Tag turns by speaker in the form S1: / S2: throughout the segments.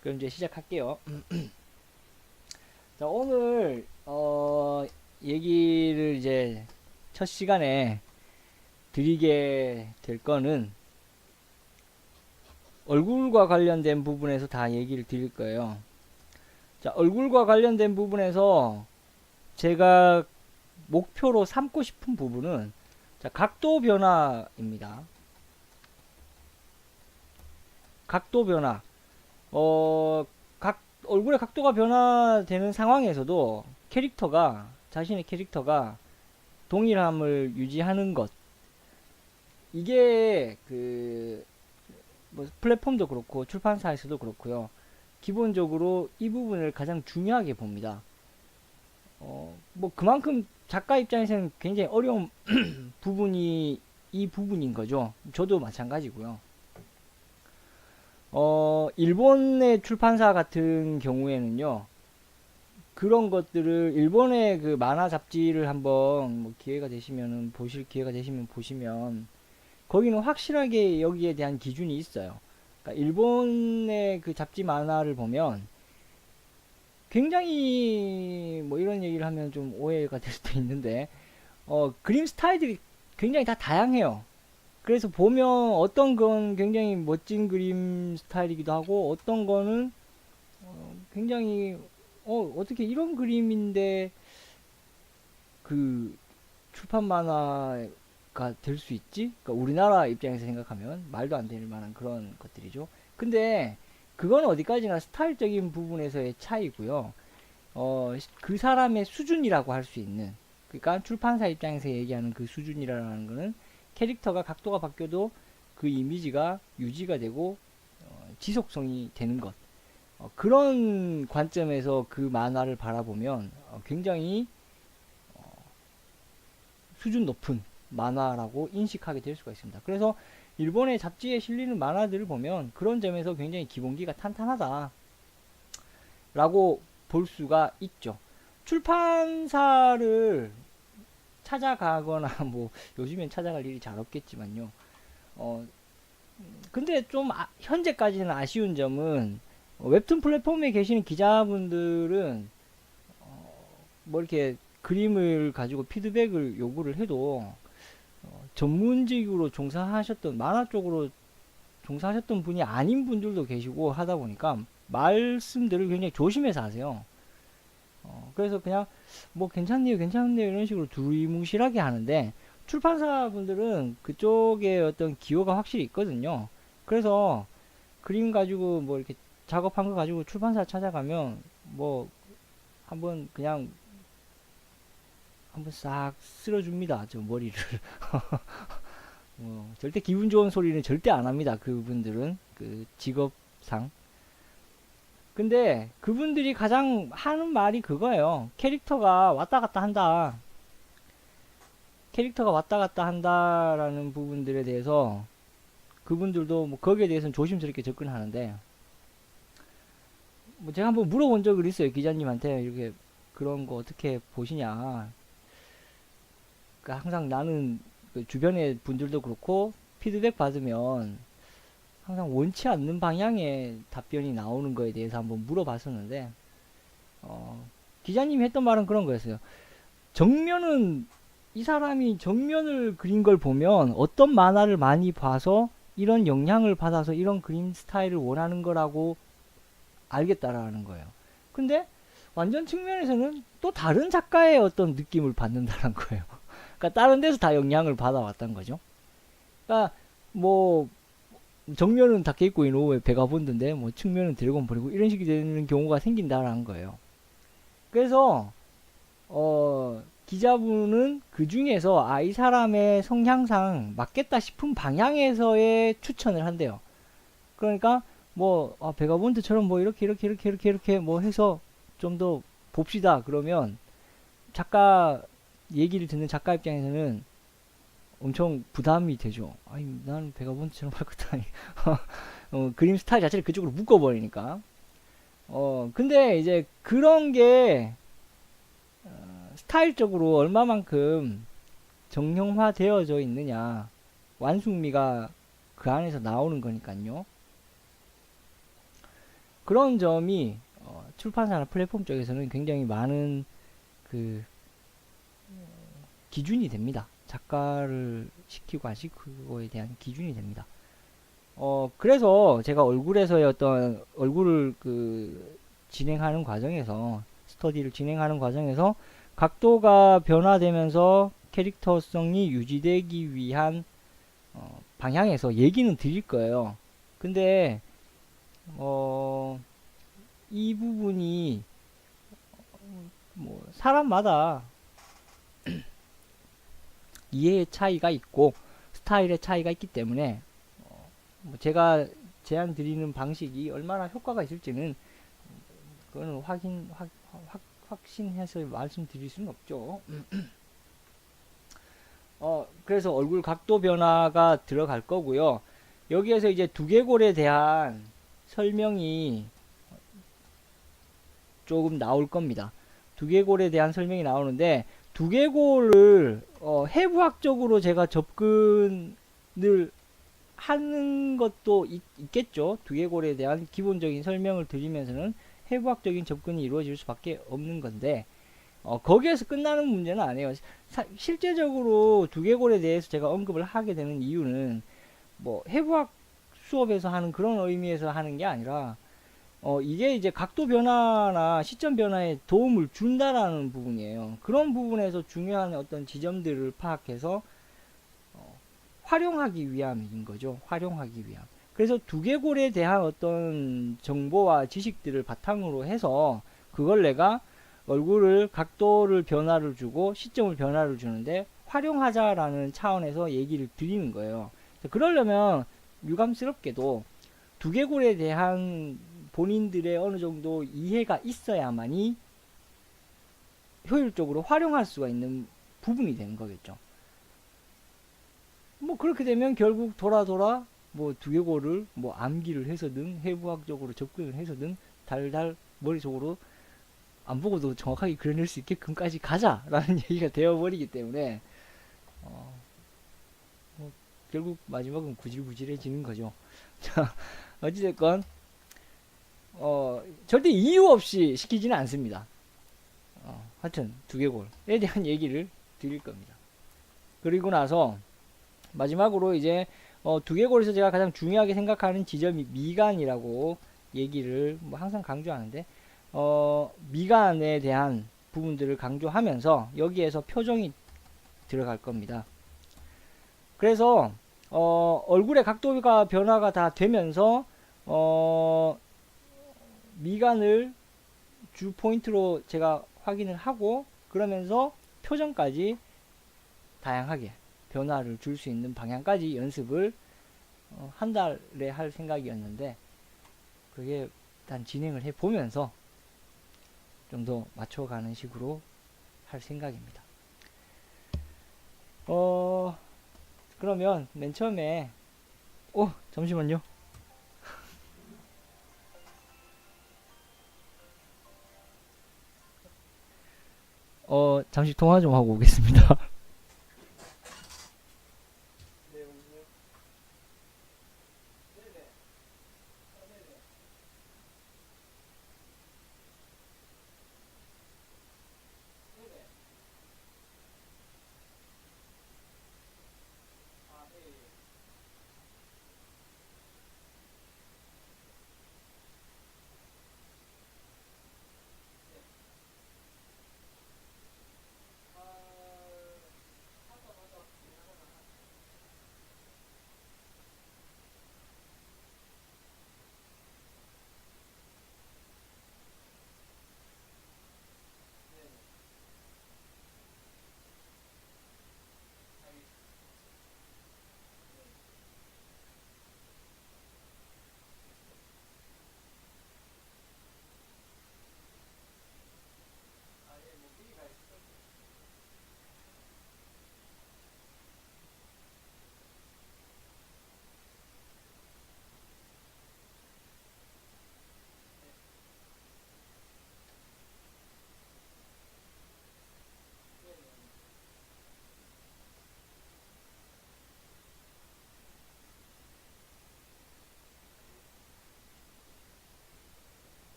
S1: 그럼 이제 시작할게요. 자, 오늘 얘기를 이제 첫 시간에 드리게 될 거는 얼굴과 관련된 부분에서 다 얘기를 드릴 거예요. 자, 얼굴과 관련된 부분에서 제가 목표로 삼고 싶은 부분은 자, 각도 변화입니다. 각도 변화. 얼굴의 각도가 변화되는 상황에서도 자신의 캐릭터가 동일함을 유지하는 것. 이게 뭐 플랫폼도 그렇고 출판사에서도 그렇고요. 기본적으로 이 부분을 가장 중요하게 봅니다. 뭐 그만큼 작가 입장에서는 굉장히 어려운 부분이 이 부분인 거죠. 저도 마찬가지고요. 일본의 출판사 같은 경우에는요, 그런 것들을 일본의 그 만화 잡지를 한번 뭐 기회가 되시면은 보실 기회가 되시면 보시면 거기는 확실하게 여기에 대한 기준이 있어요. 그러니까 일본의 그 잡지 만화를 보면 굉장히 뭐 이런 얘기를 하면 좀 오해가 될 수도 있는데 그림 스타일들이 굉장히 다 다양해요. 그래서 보면 어떤 건 굉장히 멋진 그림 스타일이기도 하고 어떤 거는 굉장히 어떻게 이런 그림인데 그 출판 만화가 될 수 있지? 그러니까 우리나라 입장에서 생각하면 말도 안 되는 만한 그런 것들이죠. 근데 그건 어디까지나 스타일적인 부분에서의 차이고요. 그 사람의 수준이라고 할 수 있는, 그러니까 출판사 입장에서 얘기하는 그 수준이라는 거는 캐릭터가 각도가 바뀌어도 그 이미지가 유지가 되고 지속성이 되는 것. 그런 관점에서 그 만화를 바라보면 굉장히 수준 높은 만화라고 인식하게 될 수가 있습니다. 그래서 일본의 잡지에 실리는 만화들을 보면 그런 점에서 굉장히 기본기가 탄탄하다 라고 볼 수가 있죠. 출판사를 찾아가거나 뭐 요즘엔 찾아갈 일이 잘 없겠지만요. 어 근데 좀 현재까지는 아쉬운 점은 웹툰 플랫폼에 계시는 기자분들은 뭐 이렇게 그림을 가지고 피드백을 요구를 해도 전문직으로 종사하셨던 만화 쪽으로 종사하셨던 분이 아닌 분들도 계시고 하다 보니까 말씀들을 굉장히 조심해서 하세요. 그래서 그냥 뭐 괜찮네요, 괜찮네요 이런 식으로 두리뭉실하게 하는데 출판사 분들은 그쪽에 어떤 기호가 확실히 있거든요. 그래서 그림 가지고 뭐 이렇게 작업한 거 가지고 출판사 찾아가면 뭐 한번 그냥 한번 싹 쓸어줍니다. 저 머리를. 절대 기분 좋은 소리는 절대 안 합니다. 그분들은 그 직업상. 근데 그분들이 가장 하는 말이 그거예요. 캐릭터가 왔다 갔다 한다. 캐릭터가 왔다 갔다 한다라는 부분들에 대해서 그분들도 뭐 거기에 대해서는 조심스럽게 접근하는데 뭐 제가 한번 물어본 적이 있어요. 기자님한테 이렇게 그런 거 어떻게 보시냐. 그러니까 항상 나는 그 주변의 분들도 그렇고 피드백 받으면 항상 원치 않는 방향의 답변이 나오는 거에 대해서 한번 물어봤었는데 기자님이 했던 말은 그런 거였어요. 정면은 이 사람이 정면을 그린 걸 보면 어떤 만화를 많이 봐서 이런 영향을 받아서 이런 그림 스타일을 원하는 거라고 알겠다라는 거예요. 근데 완전 측면에서는 또 다른 작가의 어떤 느낌을 받는다는 거예요. 그러니까 다른 데서 다 영향을 받아왔던 거죠. 그러니까 뭐 정면은 다케이코 이노우의 베가본드인데 뭐 측면은 드래곤 볼이고 이런 식이 되는 경우가 생긴다라는 거예요. 그래서 기자분은 그 중에서 이 사람의 성향상 맞겠다 싶은 방향에서의 추천을 한대요. 그러니까 뭐 베가본드처럼 뭐 이렇게 뭐 해서 좀 더 봅시다. 그러면 작가 얘기를 듣는 작가 입장에서는 엄청 부담이 되죠. 아니 나는 베가본드처럼 할 것도 아니. 그림 스타일 자체를 그쪽으로 묶어버리니까. 근데 이제 그런 게 스타일적으로 얼마만큼 정형화 되어져 있느냐 완숙미가 그 안에서 나오는 거니까요. 그런 점이 출판사나 플랫폼 쪽에서는 굉장히 많은 그 기준이 됩니다. 작가를 시키고 안 시키고에 대한 기준이 됩니다. 그래서 제가 얼굴에서의 어떤 얼굴을 진행하는 과정에서 스터디를 진행하는 과정에서 각도가 변화되면서 캐릭터성이 유지되기 위한 방향에서 얘기는 드릴 거예요. 근데 이 부분이 뭐 사람마다 이해의 차이가 있고 스타일의 차이가 있기 때문에 뭐 제가 제안 드리는 방식이 얼마나 효과가 있을지는 그거는 확신해서 말씀드릴 수는 없죠. 그래서 얼굴 각도 변화가 들어갈 거고요. 여기에서 이제 두개골에 대한 설명이 조금 나올 겁니다. 두개골에 대한 설명이 나오는데 두개골을 해부학적으로 제가 접근을 하는 것도 있겠죠. 두개골에 대한 기본적인 설명을 드리면서는 해부학적인 접근이 이루어질 수밖에 없는 건데 거기에서 끝나는 문제는 아니에요. 실제적으로 두개골에 대해서 제가 언급을 하게 되는 이유는 뭐 해부학 수업에서 하는 그런 의미에서 하는 게 아니라 이게 이제 각도 변화나 시점 변화에 도움을 준다라는 부분이에요. 그런 부분에서 중요한 어떤 지점들을 파악해서 활용하기 위함인 거죠. 활용하기 위함. 그래서 두개골에 대한 어떤 정보와 지식들을 바탕으로 해서 그걸 내가 얼굴을 각도를 변화를 주고 시점을 변화를 주는데 활용하자라는 차원에서 얘기를 드리는 거예요. 그러려면 유감스럽게도 두개골에 대한 본인들의 어느 정도 이해가 있어야만이 효율적으로 활용할 수가 있는 부분이 되는 거겠죠. 뭐 그렇게 되면 결국 돌아 뭐 두개골을 뭐 암기를 해서든 해부학적으로 접근을 해서든 달달 머릿속으로 안 보고도 정확하게 그려낼 수 있게끔까지 가자라는 얘기가 되어버리기 때문에 뭐 결국 마지막은 구질구질해지는 거죠. 자, 어찌됐건 절대 이유 없이 시키지는 않습니다. 하여튼 두개골에 대한 얘기를 드릴 겁니다. 그리고 나서 마지막으로 이제 두개골에서 제가 가장 중요하게 생각하는 지점이 미간이라고 얘기를 뭐 항상 강조하는데 미간에 대한 부분들을 강조하면서 여기에서 표정이 들어갈 겁니다. 그래서 얼굴의 각도가 변화가 다 되면서 미간을 주 포인트로 제가 확인을 하고 그러면서 표정까지 다양하게 변화를 줄 수 있는 방향까지 연습을 한 달에 할 생각이었는데 그게 일단 진행을 해 보면서 좀 더 맞춰가는 식으로 할 생각입니다. 그러면 맨 처음에 잠시만요. 잠시 통화 좀 하고 오겠습니다.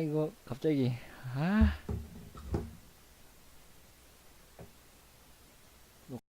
S1: 이거 갑자기 아